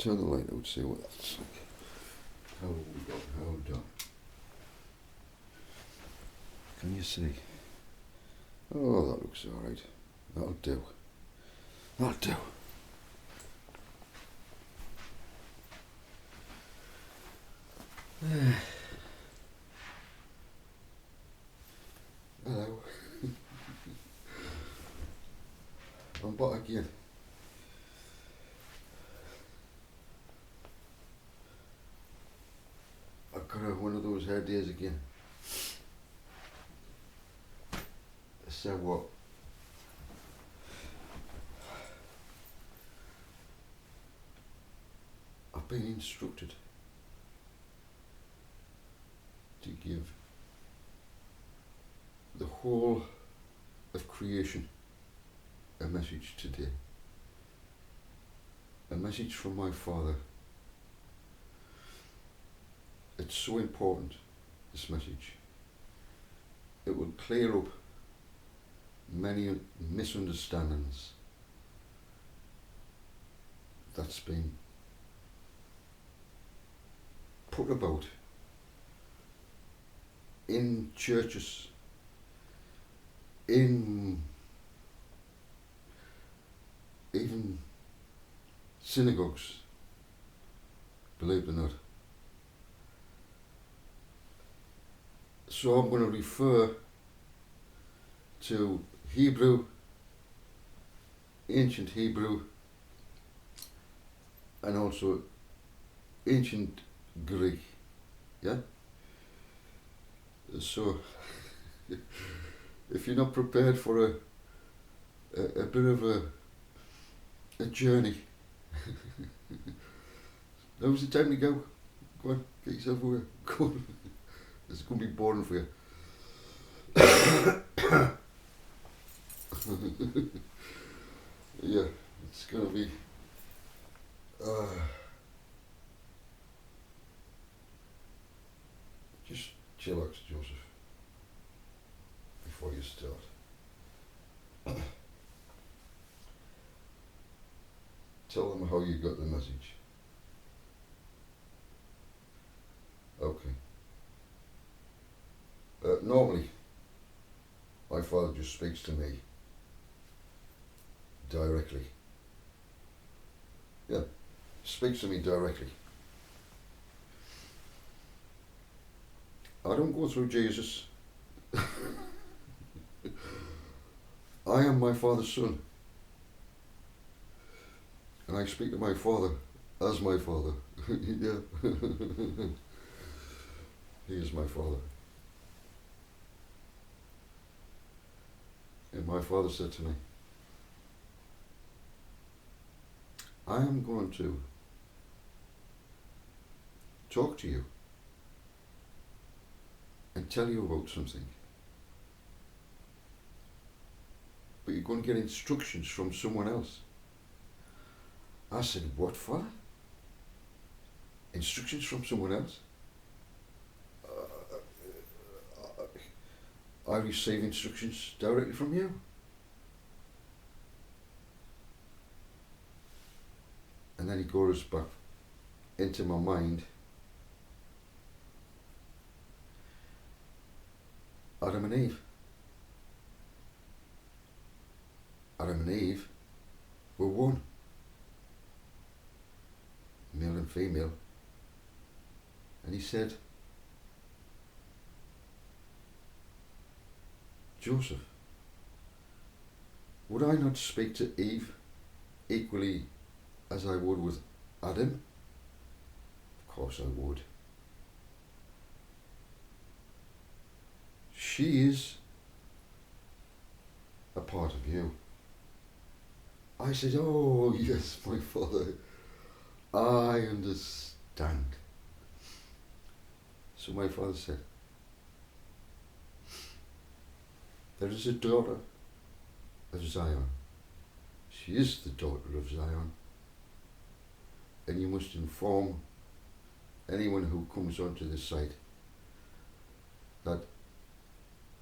turn the light out, see what that's like. How done. Can you see? Oh, that looks alright. That'll do. That'll do. Hello. I'm back again. I've got one of those hair days again. So what? I've been instructed to give the whole of creation a message today. A message from my Father. It's so important, this message. It will clear up many misunderstandings that's been put about in churches, in even synagogues, believe it or not. So I'm going to refer to Hebrew, ancient Hebrew, and also ancient Greek, yeah? So, if you're not prepared for a bit of a journey, now's the time to go. Go on, get yourself away. Go on. It's going to be boring for you. Yeah, it's going to be just chillax, Joseph, before you start. Tell them how you got the message. Okay. Normally, my Father just speaks to me directly. Yeah, speaks to me directly. I don't go through Jesus. I am my Father's son. And I speak to my Father as my Father. Yeah. He is my Father. And my Father said to me, I am going to talk to you and tell you about something. But you're going to get instructions from someone else. I said, what, Father? Instructions from someone else? I receive instructions directly from you. And then he goes back into my mind. Adam and Eve. Adam and Eve were one. Male and female. And he said, Joseph, would I not speak to Eve equally as I would with Adam? Of course I would. She is a part of you. I said, oh yes, my Father, I understand. So my Father said, there is a daughter of Zion. She is the daughter of Zion. And you must inform anyone who comes onto this site that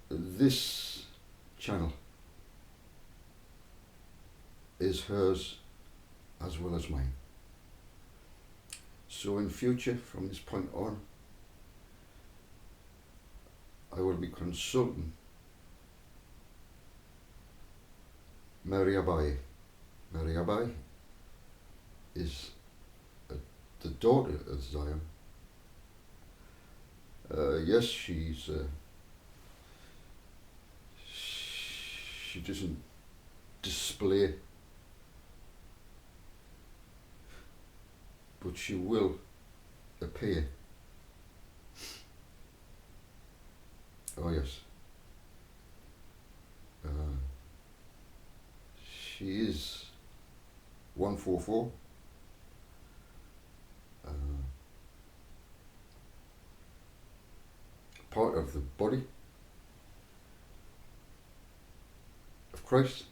this channel is hers as well as mine. So in future, from this point on, I will be consulting Mary Abai. Mary Abai is the daughter of Zion. Yes, she doesn't display, but she will appear. Oh yes. She is 144. Part of the body of Christ.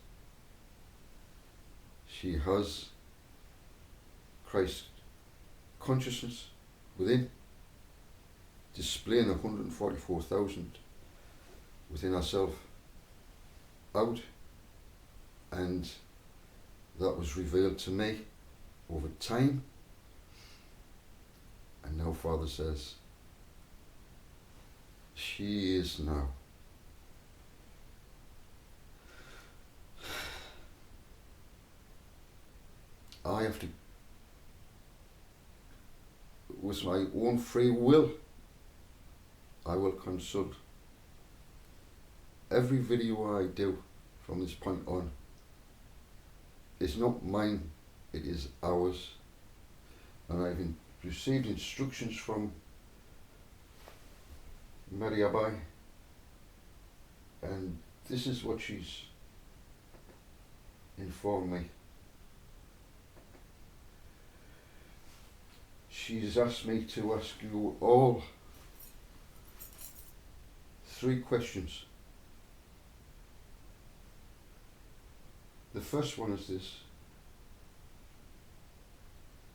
She has Christ consciousness within, displaying 144,000 within herself out, and that was revealed to me over time, and now Father says she is now. I have to, with my own free will, I will consult every video I do from this point on. It's not mine, it is ours. And I've received instructions from Mary Abai, and this is what she's informed me. She's asked me to ask you all 3 questions. The first one is this: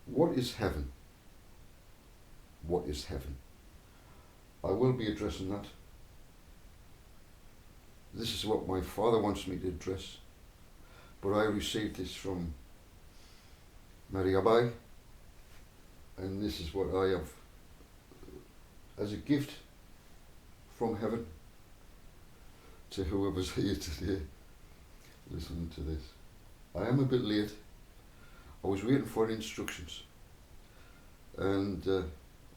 what is heaven? What is heaven? I will be addressing that. This is what my Father wants me to address, but I received this from Mary Abai, and this is what I have as a gift from heaven to whoever's here today listening to this. I am a bit late. I was waiting for instructions, and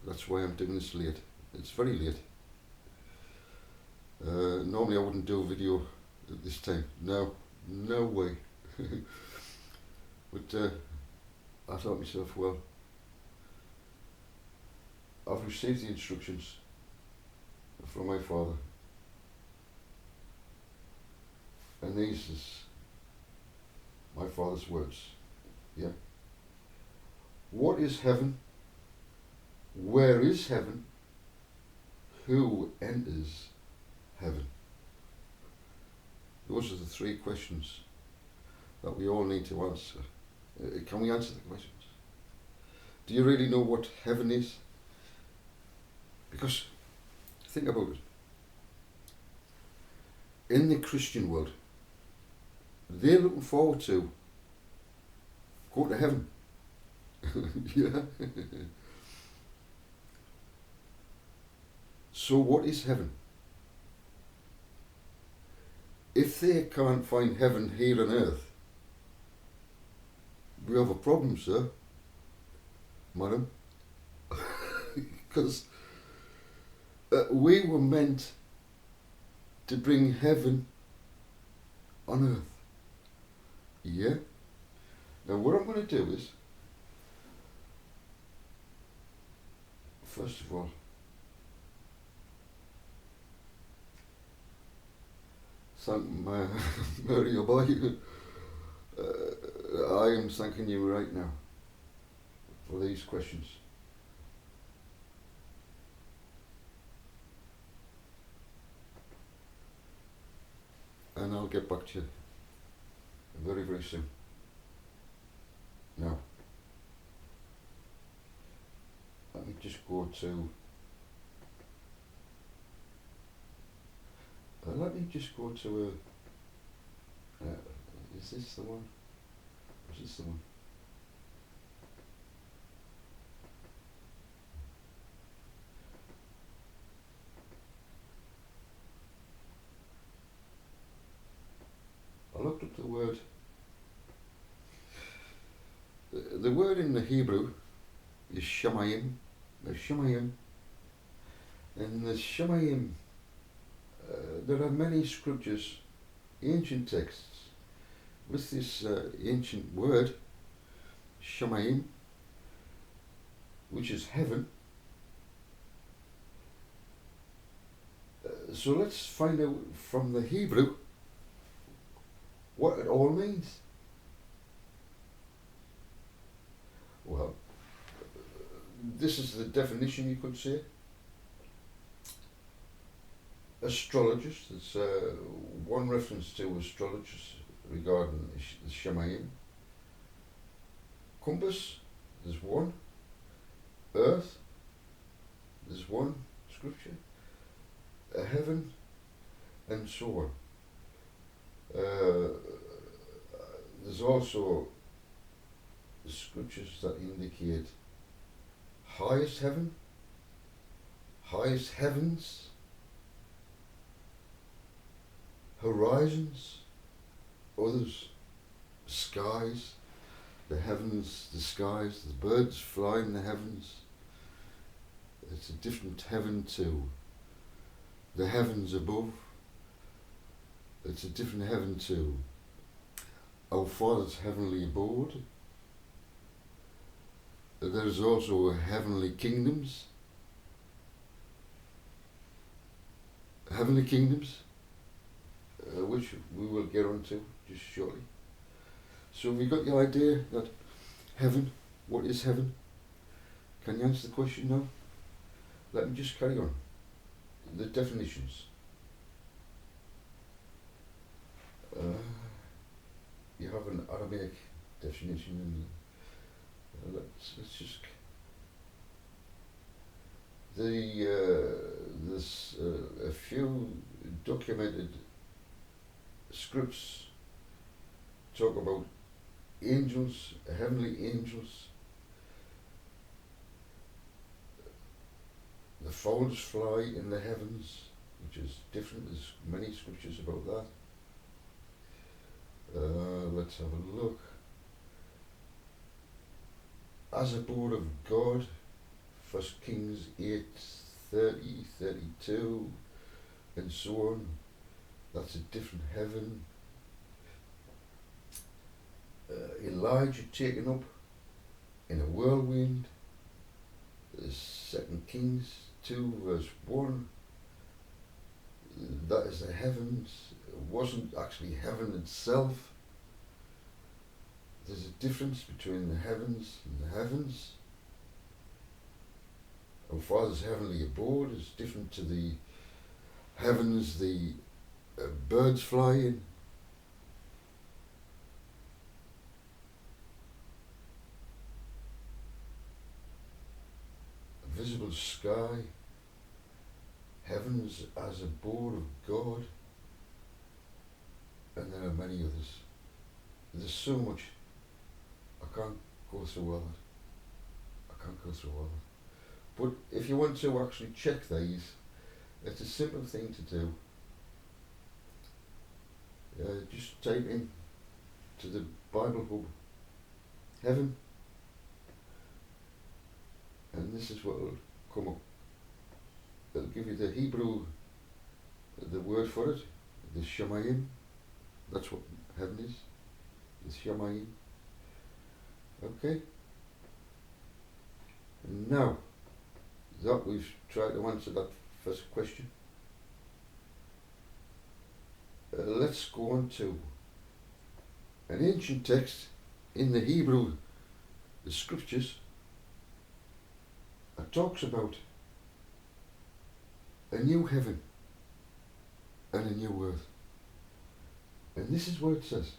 that's why I'm doing this late. It's very late. Normally I wouldn't do a video at this time. No way. But I thought to myself, well, I've received the instructions from my Father, and these is my Father's words. Yeah. What is heaven? Where is heaven? Who enters heaven? Those are the 3 questions that we all need to answer. Can we answer the questions? Do you really know what heaven is? Because think about it. In the Christian world, they're looking forward to go to heaven. Yeah. So what is heaven? If they can't find heaven here on earth, we have a problem, sir, madam. Because we were meant to bring heaven on earth. Yeah? Now what I'm going to do is, first of all, thank Mary Abai. I am thanking you right now for these questions. And I'll get back to you very, very soon. Now, let me just go to is this the one? Is this the one? the word. The word in the Hebrew is Shamayim. The Shamayim. And the Shamayim, there are many scriptures, ancient texts, with this ancient word, Shamayim, which is heaven. So let's find out from the Hebrew what it all means. Well, this is the definition, you could say. Astrologers, there's one reference to astrologers regarding the Shamayim. Compass, there's one. Earth, there's one scripture. Heaven, and so on. There's also scriptures that indicate highest heaven, highest heavens, horizons, others, skies, the heavens, the skies, the birds fly in the heavens. It's a different heaven to the heavens above. It's a different heaven to our Father's heavenly abode. There's also heavenly kingdoms. Heavenly kingdoms, which we will get onto just shortly. So have you got the idea that heaven, what is heaven? Can you answer the question now? Let me just carry on. The definitions. You have an Aramaic definition, and let's just. There's a few documented scripts talk about angels, heavenly angels. The fowls fly in the heavens, which is different. There's many scriptures about that. Let's have a look. As a board of God, 1 Kings 8:30, 32, and so on. That's a different heaven. Elijah taken up in a whirlwind. 2 Kings 2 verse 1. That is the heavens. It wasn't actually heaven itself. There's a difference between the heavens and the heavens. Our Father's heavenly abode is different to the heavens the birds fly in. A visible sky, heavens as a board of God, and there are many others. There's so much. I can't go through all that. I can't go through all that. But if you want to actually check these, it's a simple thing to do. Just type in to the Bible Hub heaven, and this is what will come up. It'll give you the Hebrew, the word for it, the Shamayim. That's what heaven is, the Shamayim. Okay? And now that we've tried to answer that first question, let's go on to an ancient text in the Hebrew, the scriptures, that talks about a new heaven and a new earth. And this is what it says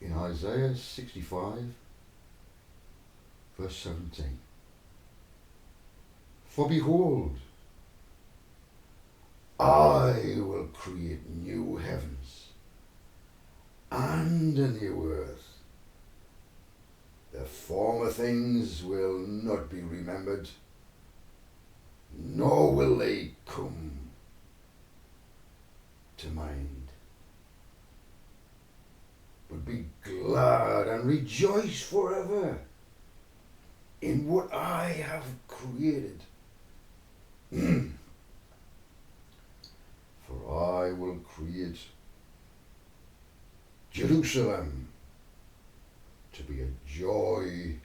in Isaiah 65 verse 17. For behold, I will create new heavens and a new earth. The former things will not be remembered, nor will they come to mind. be glad and rejoice forever in what I have created. For I will create Jerusalem to be a joy,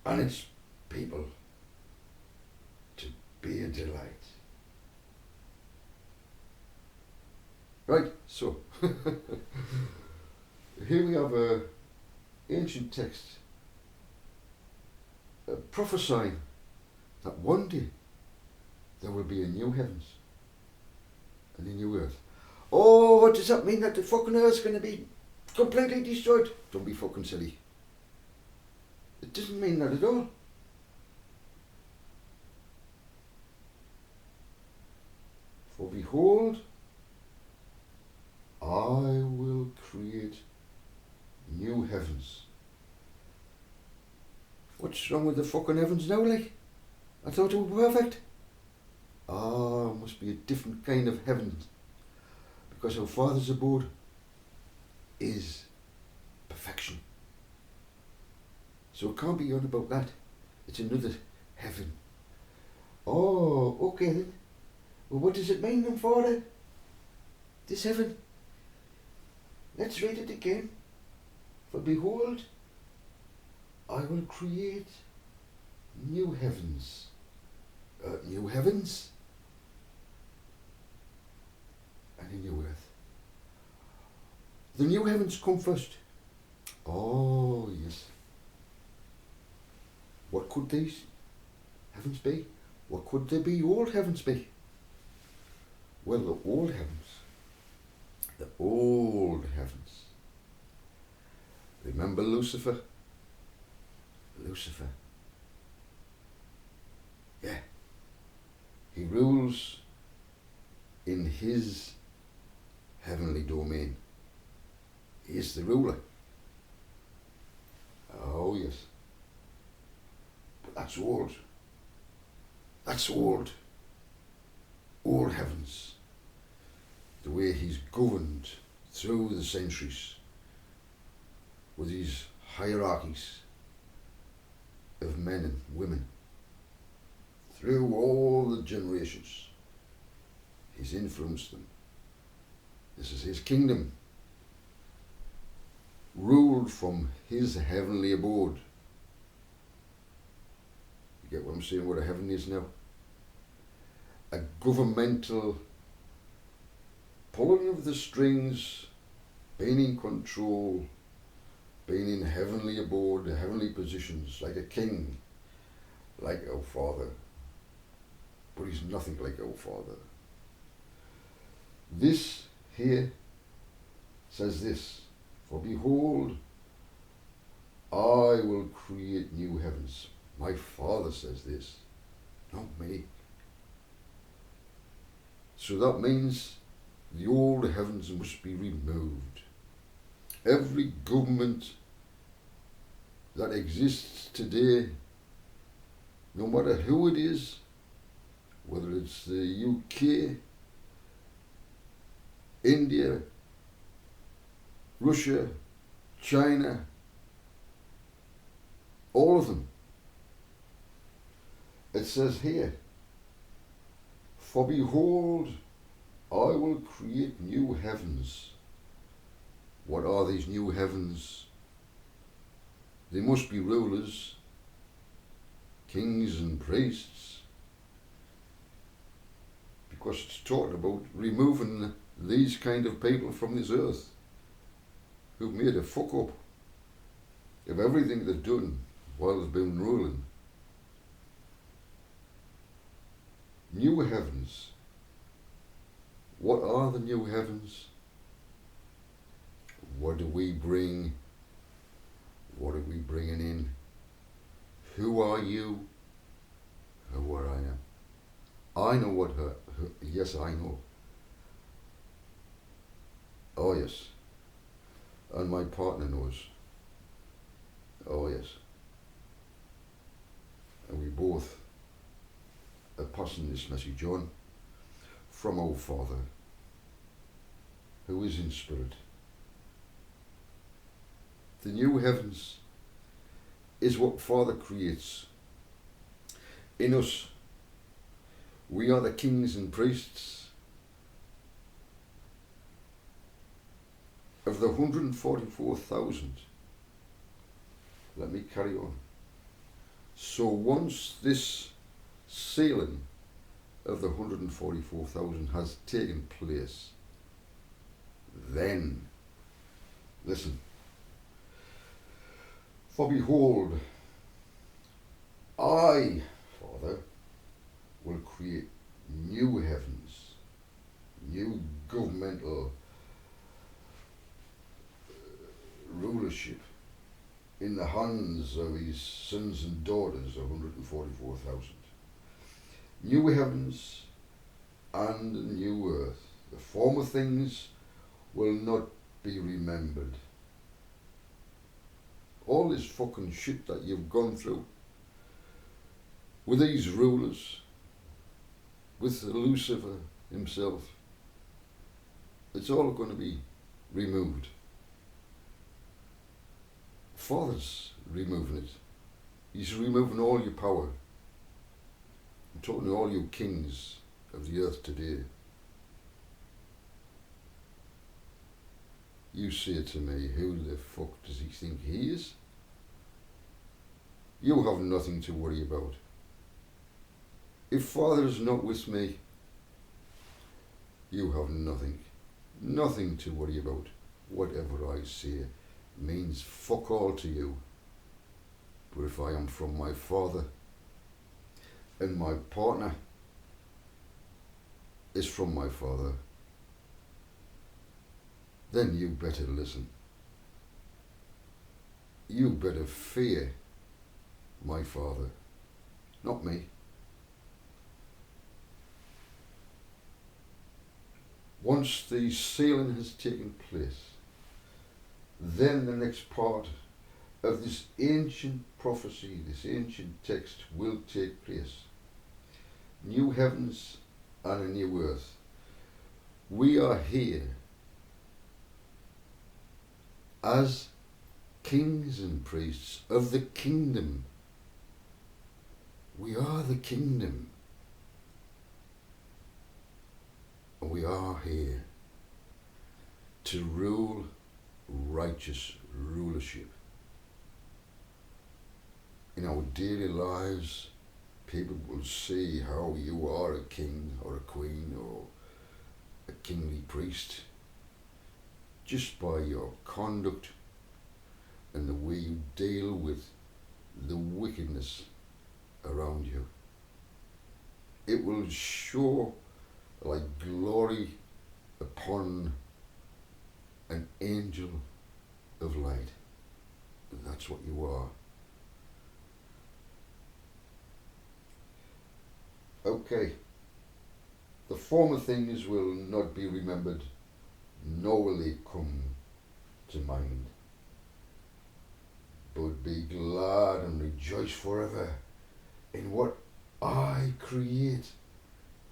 and its people to be a delight. Right, so here we have a ancient text prophesying that one day there will be a new heavens and a new earth. Oh, what does that mean, that the fucking earth's going to be completely destroyed? Don't be fucking silly. It doesn't mean that at all. For behold, I will create new heavens. What's wrong with the fucking heavens now, like? I thought they were perfect. Ah, must be a different kind of heaven. Because our Father's abode is perfection. So it can't be on about that. It's another heaven. Oh, okay then. Well, what does it mean then, Father? This heaven? Let's read it again. For behold, I will create new heavens. New heavens and a new earth. The new heavens come first. Oh, yes. What could these heavens be? What could they be old heavens be? Well, the old heavens. The old heavens. Remember Lucifer? Lucifer. Yeah. He rules in his heavenly domain. He is the ruler. Oh, yes. But that's old. That's old. Old heavens. The way he's governed through the centuries with these hierarchies of men and women. Through all the generations, he's influenced them. This is his kingdom, ruled from his heavenly abode. You get what I'm saying, what a heaven is now? A governmental pulling of the strings, being in control, being in heavenly abode, heavenly positions, like a king, like our Father. But he's nothing like our Father. This here says this, for behold, I will create new heavens. My Father says this, not me. So that means the old heavens must be removed. Every government that exists today, no matter who it is, whether it's the UK, India, Russia, China, all of them. It says here, for behold, I will create new heavens. What are these new heavens? They must be rulers, kings and priests, because it's talking about removing these kind of people from this earth who've made a fuck up of everything they've done while they've been ruling. New heavens. What are the new heavens? What do we bring? What are we bringing in? Who are you? Who are I am? I know what her, yes, I know. Oh, yes. And my partner knows. Oh, yes. And we both are passing this message on from our Father, who is in spirit. The new heavens is what Father creates. In us, we are the kings and priests of the 144,000. Let me carry on. So once this sealing of the 144,000 has taken place, then, listen, for behold, I, Father, will create new heavens, new governmental rulership in the hands of his sons and daughters, 144,000. New heavens and a new earth. The former things will not be remembered. All this fucking shit that you've gone through with these rulers, with Lucifer himself, it's all going to be removed. Father's removing it. He's removing all your power. I'm talking to all you kings of the earth today. You say to me, who the fuck does he think he is? You have nothing to worry about. If Father is not with me, you have nothing to worry about. Whatever I say means fuck all to you. But if I am from my Father and my partner is from my Father, then you better listen. You better fear my Father, not me. Once the sealing has taken place, then the next part of this ancient prophecy, this ancient text will take place. New heavens and a new earth. We are here as kings and priests of the kingdom. We are the kingdom. And we are here to rule righteous rulership. In our daily lives, people will see how you are a king or a queen or a kingly priest just by your conduct and the way you deal with the wickedness around you. It will show like glory upon an angel of light. And that's what you are. Okay. The former things will not be remembered, nor will they come to mind. But be glad and rejoice forever in what I create.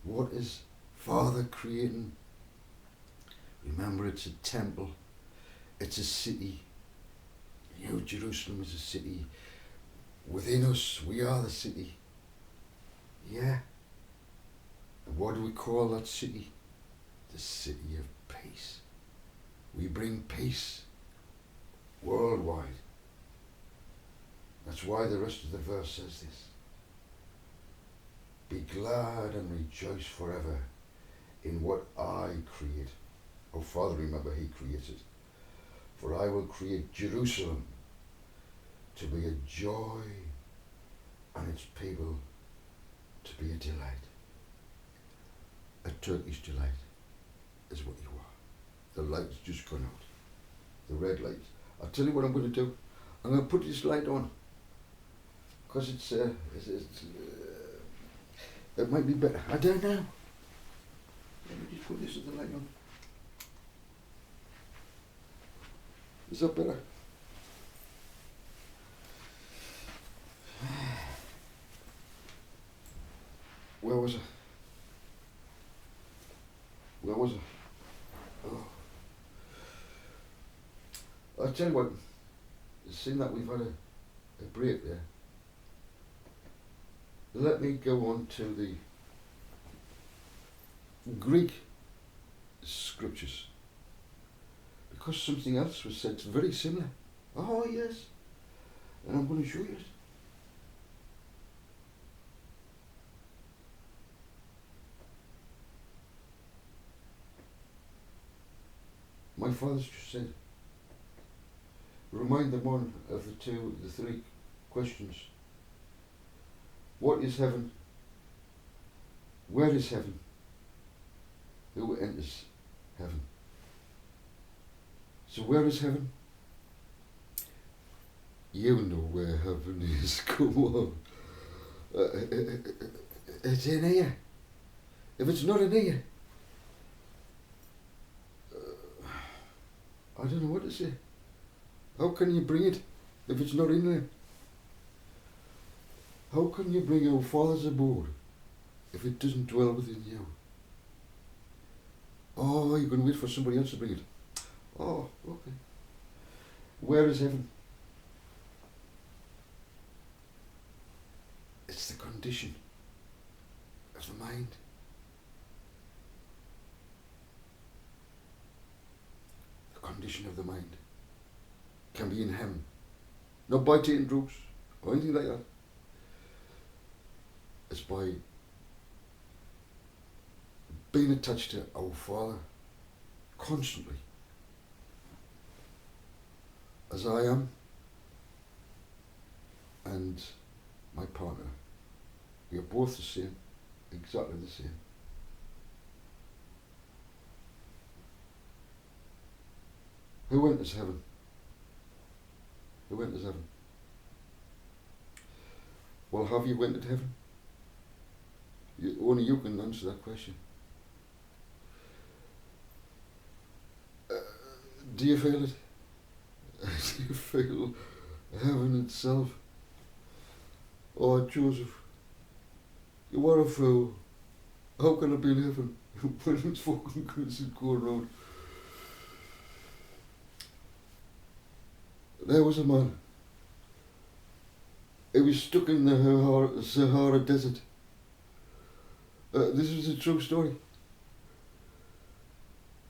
What is Father creating? Remember, it's a temple. It's a city. New Jerusalem is a city. Within us, we are the city. Yeah. And what do we call that city? The city of peace. We bring peace worldwide. That's why the rest of the verse says this. Be glad and rejoice forever in what I create. Oh, Father, remember, he created. For I will create Jerusalem to be a joy and its people to be a delight. A Turkish delight is what you are. The light's just gone out. The red light. I'll tell you what I'm going to do. I'm going to put this light on. Because it might be better. I don't know. Let me just put this as the light on. Is that better? Where was I? Where was I? Oh. I'll tell you what. seeing that we've had a break there, let me go on to the Greek scriptures, because something else was said very similar. Oh yes, and I'm going to show you it. My father's just said, remind them one of the three questions. What is heaven? Where is heaven? Who enters heaven? So where is heaven? You know where heaven is. Come on. It's in here. If it's not in here, I don't know what to say. How can you bring it if it's not in there? How can you bring our Father's abode if it doesn't dwell within you? Oh, you're going to wait for somebody else to bring it. Oh, okay. Where is heaven? It's the condition of the mind. The condition of the mind can be in heaven. Not by taking drugs or anything like that. It's by being attached to our Father constantly. As I am, and my partner. We are both the same, exactly the same. Who enters heaven? Who enters heaven? Well, have you entered heaven? Only you can answer that question. Do you feel it? Do you feel heaven itself? Oh, Joseph, you are a fool. How can I be in heaven when it's fucking crazy going around? There was a man. He was stuck in the Sahara Desert. This is a true story.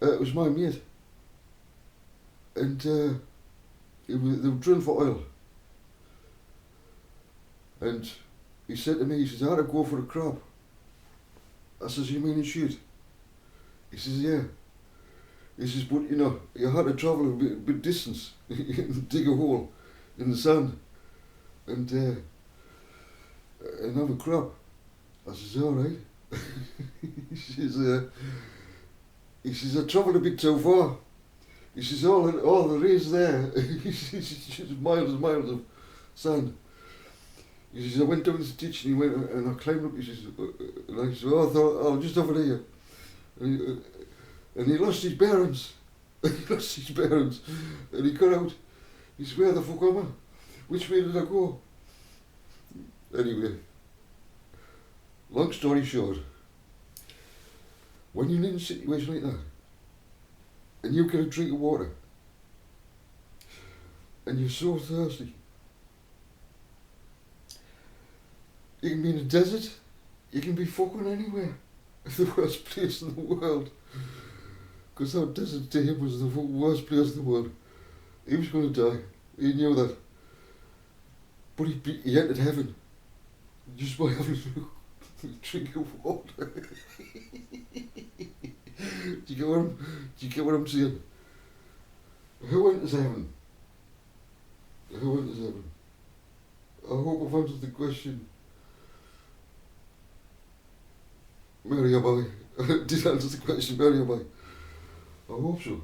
It was my mate. And they were drilling for oil. And he said to me, he says, I had to go for a crab. I says, you mean in shoot? He says, yeah. He says, but you know, you had to travel a bit distance and dig a hole in the sand and have a crab. I says, all right. He says, I travelled a bit too far. He says, all there is there, he says, just miles and miles of sand. He says, I went down this ditch and he went and I climbed up. He says, and I said, oh, I thought, I'll just over here. And he lost his bearings. He lost his bearings. And he got out. He said, where the fuck am I? Which way did I go? Anyway, long story short, when you're in a situation like that, and you get a drink of water, and you're so thirsty, you can be in a desert, you can be fucking anywhere. The worst place in the world. Because that desert to him was the worst place in the world. He was going to die. He knew that. But he entered heaven just by having a drink of water. Do you get what I'm saying? Who enters heaven? Who enters heaven? I hope I've answered the question. Mary, am I? Did I answer the question, Mary, am I? I hope so.